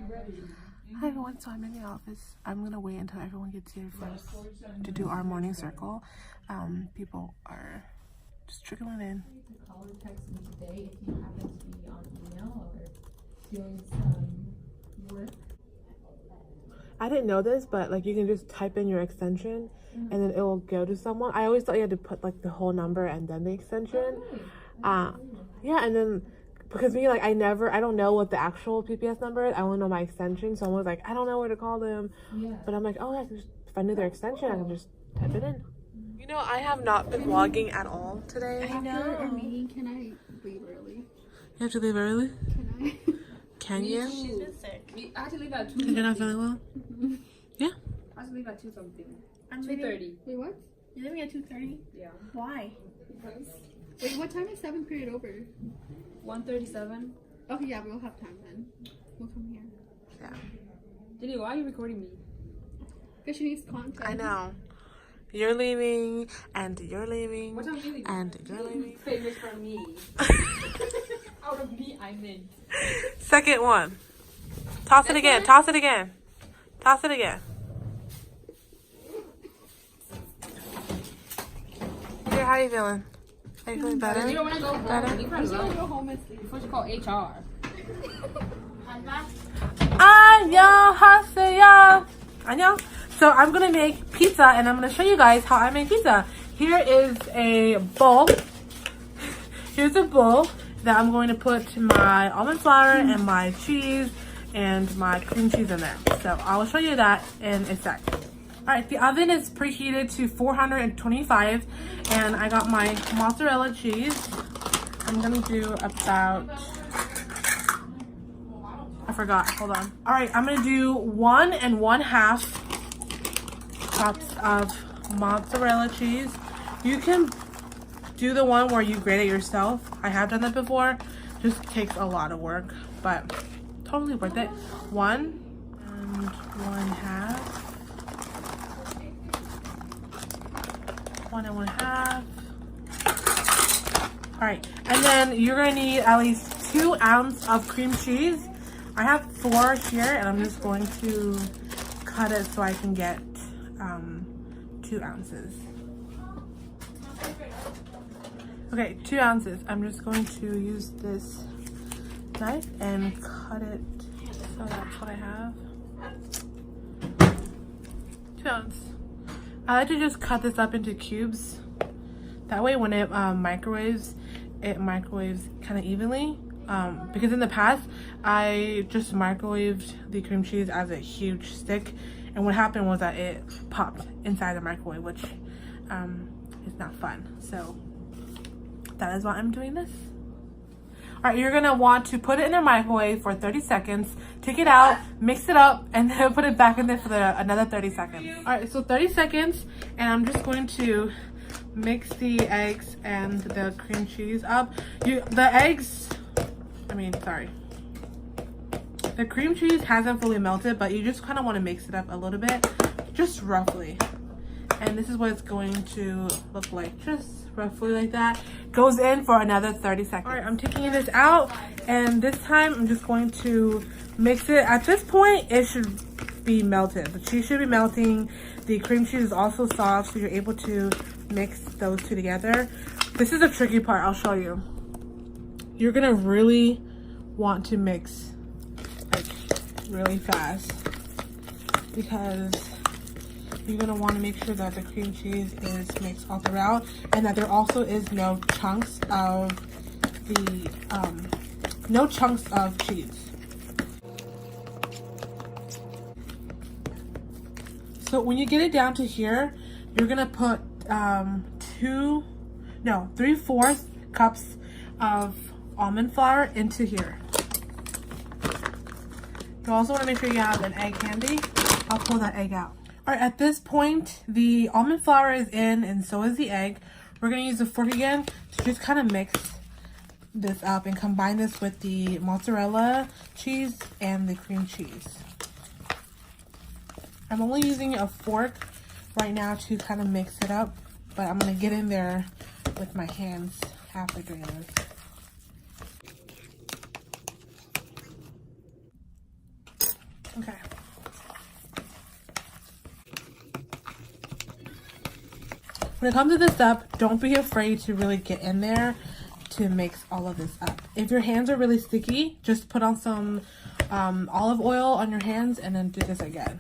Hi everyone, so I'm in the office. I'm gonna wait until everyone gets here first to do our morning circle. People are just trickling in. Call or text me today if you happen to be on email or doing work. I didn't know this, but like you can just type in your extension and then it will go to someone. I always thought you had to put like the whole number and then the extension. Yeah, and then because me, like I don't know what the actual PPS number is. I only know my extension, so I'm always like, I don't know where to call them. But I'm like, oh, I can just, if I knew their extension, I can just type it in. You know, I have not been vlogging at all today. I know. After our meeting, can I leave early? You have to leave early? Can I? Can you? She's been sick. I have to leave at 2. You're not feeling well? Yeah. I have to leave at 2 something. I'm 2:30. Wait, what? You're leaving at 2:30? Yeah. Why? Because. Wait, what time is 7th period over? 1:37. Okay, yeah, we'll have time then. We'll come here. Yeah. Jennie, why are you recording me? Because she needs content. I know. You're leaving, and you're leaving, What time are you leaving? and you're leaving. Famous for me. Out of me, I'm in. Second one. Toss it again. Toss it again. Toss it again. Okay, how are you feeling? Are you feeling better? You don't want to go home. Better? You probably Go will. home and sleep. Before you call HR. 안녕하세요. 안녕. So I'm gonna make pizza, and I'm gonna show you guys how I make pizza. Here is a bowl. Here's a bowl that I'm going to put my almond flour and my cheese and my cream cheese in there. So I will show you that in a sec. Alright, the oven is preheated to 425, and I got my mozzarella cheese. I'm gonna do about, I forgot, hold on. Alright, I'm gonna do 1 1/2 cups of mozzarella cheese. You can do the one where you grate it yourself. I have done that before. Just takes a lot of work, but totally worth it. 1 1/2. 1 1/2. All right, and then you're gonna need at least 2 ounces of cream cheese. I have 4 here, and I'm just going to cut it so I can get 2 ounces. Okay, 2 ounces. I'm just going to use this knife and cut it. So that's what I have. 2 ounces. I like to just cut this up into cubes. That way when it microwaves kind of evenly. Because in the past, I just microwaved the cream cheese as a huge stick. And what happened was that it popped inside the microwave, which is not fun. So that is why I'm doing this. All right, you're gonna want to put it in the microwave for 30 seconds, take it out, mix it up, and then put it back in there for another 30 seconds. All right, so 30 seconds, and I'm just going to mix the eggs and the cream cheese up. The cream cheese hasn't fully melted, but you just kind of want to mix it up a little bit, just roughly. And this is what it's going to look like, just roughly like that. Goes in for another 30 seconds. All right, I'm taking this out, and this time I'm just going to mix it. At this point, it should be melted. The cheese should be melting. The cream cheese is also soft, so you're able to mix those two together. This is the tricky part, I'll show you. You're gonna really want to mix like really fast, because you're gonna want to make sure that the cream cheese is mixed all throughout, and that there also is no chunks of cheese. So when you get it down to here, you're gonna put 3/4 cups of almond flour into here. You also want to make sure you have an egg handy. I'll pull that egg out. All right, at this point, the almond flour is in, and so is the egg. We're gonna use a fork again to just kind of mix this up and combine this with the mozzarella cheese and the cream cheese. I'm only using a fork right now to kind of mix it up, but I'm gonna get in there with my hands halfway doing this. Okay. When it comes to this stuff, don't be afraid to really get in there to mix all of this up. If your hands are really sticky, just put on some olive oil on your hands and then do this again.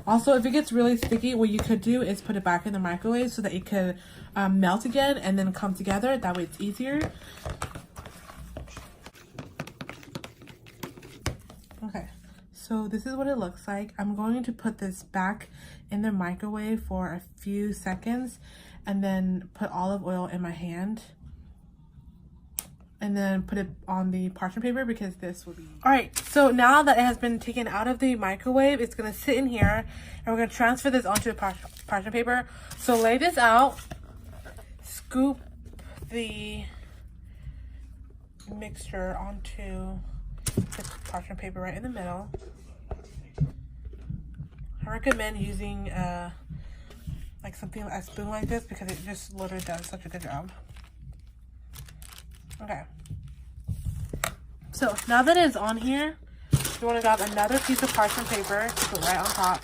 Also, if it gets really sticky, what you could do is put it back in the microwave so that it could melt again and then come together. That way it's easier. Okay, so this is what it looks like. I'm going to put this back in the microwave for a few seconds and then put olive oil in my hand and then put it on the parchment paper because this will be... Alright, so now that it has been taken out of the microwave, it's going to sit in here and we're going to transfer this onto the parchment paper. So lay this out, scoop the mixture onto the parchment paper right in the middle. I recommend using like something, a spoon like this, because it just literally does such a good job. Okay. So now that it's on here, you want to grab another piece of parchment paper, put right on top.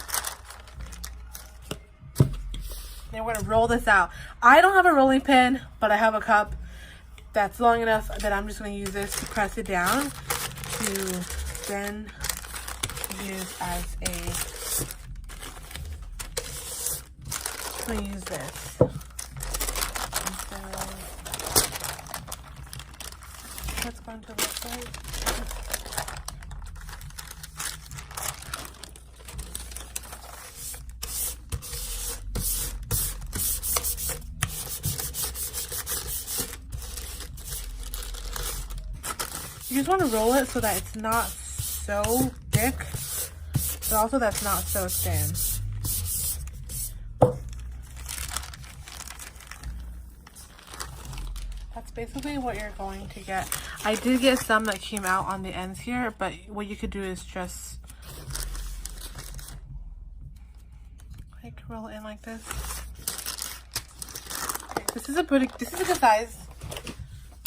Then we're going to roll this out. I don't have a rolling pin, but I have a cup that's long enough that I'm just going to use this to press it down to then use as a... I'm going to use this. What's going to look like? You just want to roll it so that it's not so thick, but also that's not so thin. That's basically what you're going to get. I did get some that came out on the ends here, but what you could do is just like roll it in like this. Okay, this is a good size.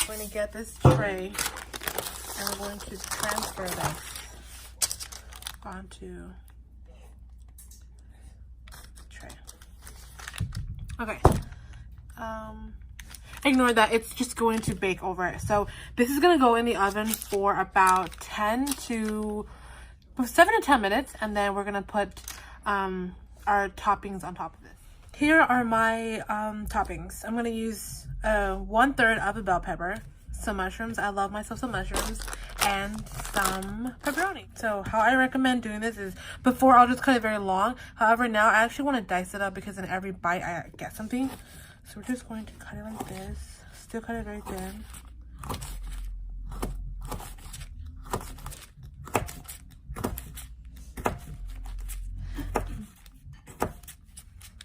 We're going to get this tray and we're going to transfer this onto the tray. Okay. Ignore that, it's just going to bake over it. So this is going to go in the oven for about 7 to 10 minutes, and then we're going to put our toppings on top of this. Here are my toppings. I'm going to use 1/3 of a bell pepper, some mushrooms, I love myself some mushrooms, and some pepperoni. So how I recommend doing this is, before I'll just cut it very long. However, now I actually want to dice it up because in every bite I get something. So we're just going to cut it like this. Still cut it very thin.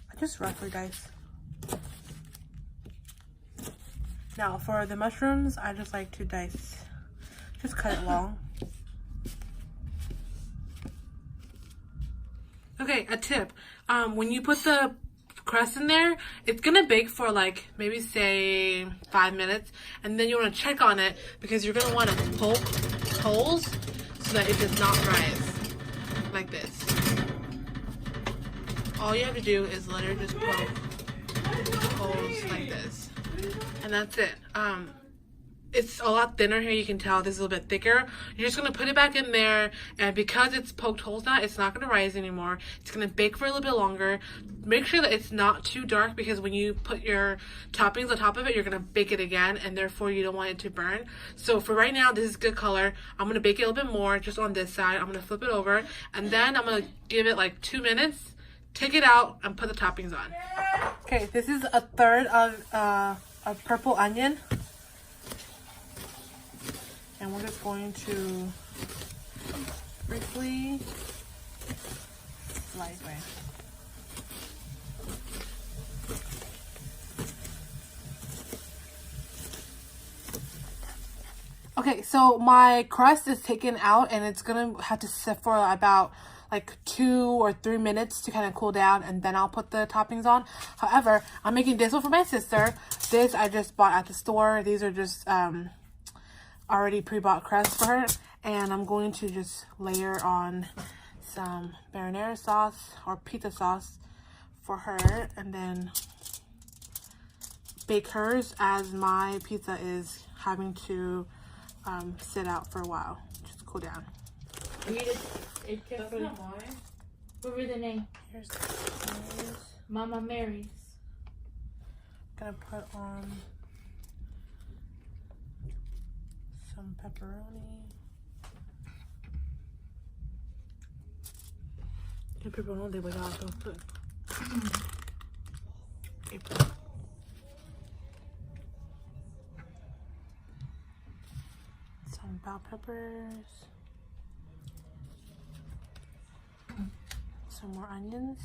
I just roughly dice. Now for the mushrooms, I just like to dice. Just cut it long. Okay, a tip. When you put the crust in there, it's gonna bake for like maybe say 5 minutes, and then you want to check on it because you're gonna want to poke holes so that it does not rise like this. All you have to do is literally just poke holes like this, and that's it. It's a lot thinner here, you can tell this is a little bit thicker. You're just going to put it back in there, and because it's poked holes now, it's not going to rise anymore. It's going to bake for a little bit longer. Make sure that it's not too dark, because when you put your toppings on top of it, you're going to bake it again, and therefore you don't want it to burn. So for right now, this is good color. I'm going to bake it a little bit more just on this side. I'm going to flip it over, and then I'm going to give it like 2 minutes, take it out, and put the toppings on. Okay, this is 1/3 of a purple onion. And we're just going to briefly slice away. Okay, so my crust is taken out, and it's gonna have to sit for about like 2 or 3 minutes to kind of cool down, and then I'll put the toppings on. However, I'm making this one for my sister. This I just bought at the store. These are just already pre-bought crust for her, and I'm going to just layer on some marinara sauce or pizza sauce for her, and then bake hers as my pizza is having to sit out for a while, just cool down. That's not mine. What were the name? Here's the Mama Mary's. gonna put on some pepperoni. El pepperoni de verdad, put. Some bell peppers. Some more onions.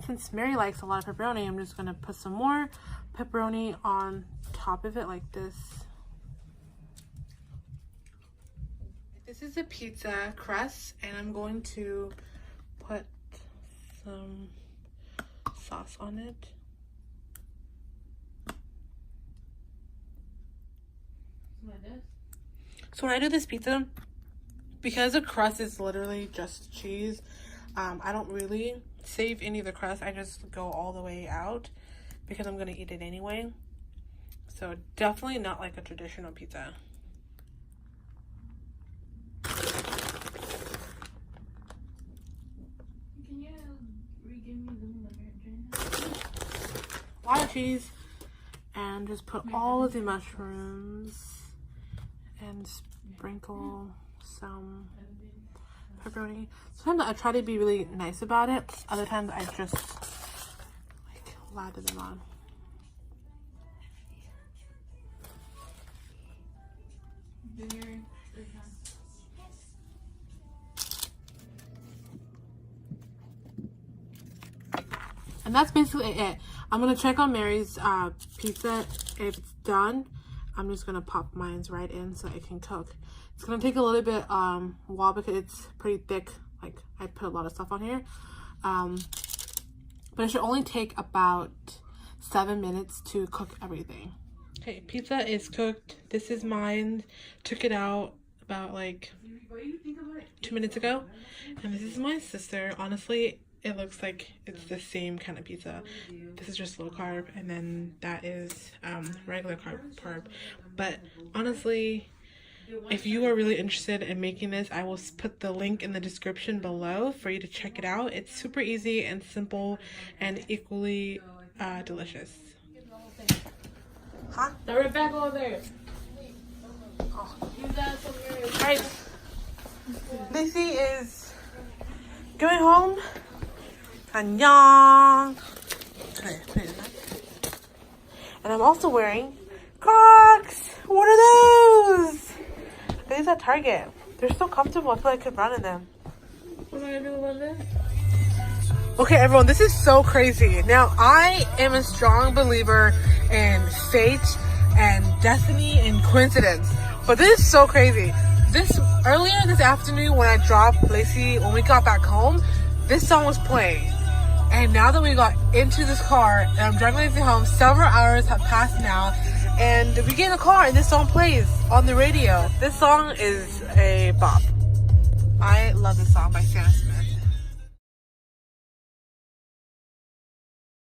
Since Mary likes a lot of pepperoni, I'm just gonna put some more pepperoni on top of it like this. This is a pizza crust, and I'm going to put some sauce on it. Like this? So when I do this pizza, because the crust is literally just cheese, I don't really save any of the crust. I just go all the way out because I'm gonna eat it anyway. So definitely not like a traditional pizza. Can you re-give me the A lot of cheese, and just put all of the mushrooms and sprinkle some pepperoni. Sometimes I try to be really nice about it. Other times I just like lather them on. And that's basically it. I'm gonna check on Mary's pizza. If it's done, I'm just gonna pop mine right in so it can cook. It's gonna take a little bit while because it's pretty thick. Like I put a lot of stuff on here, but it should only take about 7 minutes to cook everything. Okay, pizza is cooked. This is mine. Took it out about like 2 minutes ago, and this is my sister. Honestly, it looks like it's the same kind of pizza. This is just low carb, and then that is regular carb. But honestly, if you are really interested in making this, I will put the link in the description below for you to check it out. It's super easy and simple and equally delicious. Huh? Throw it back over there. Oh. Use that for your... Alright, Lacey is going home. Annyeong. Okay, put it in there. And I'm also wearing Crocs. What are those? These at Target. They're so comfortable. I feel like I could run in them. What am I gonna do about that? Okay, everyone, this is so crazy. Now, I am a strong believer in fate and destiny and coincidence, but this is so crazy. Earlier this afternoon when I dropped Lacey, when we got back home, this song was playing. And now that we got into this car and I'm driving Lacey home, several hours have passed now, and we get in the car and this song plays on the radio. This song is a bop. I love this song by Sam Smith.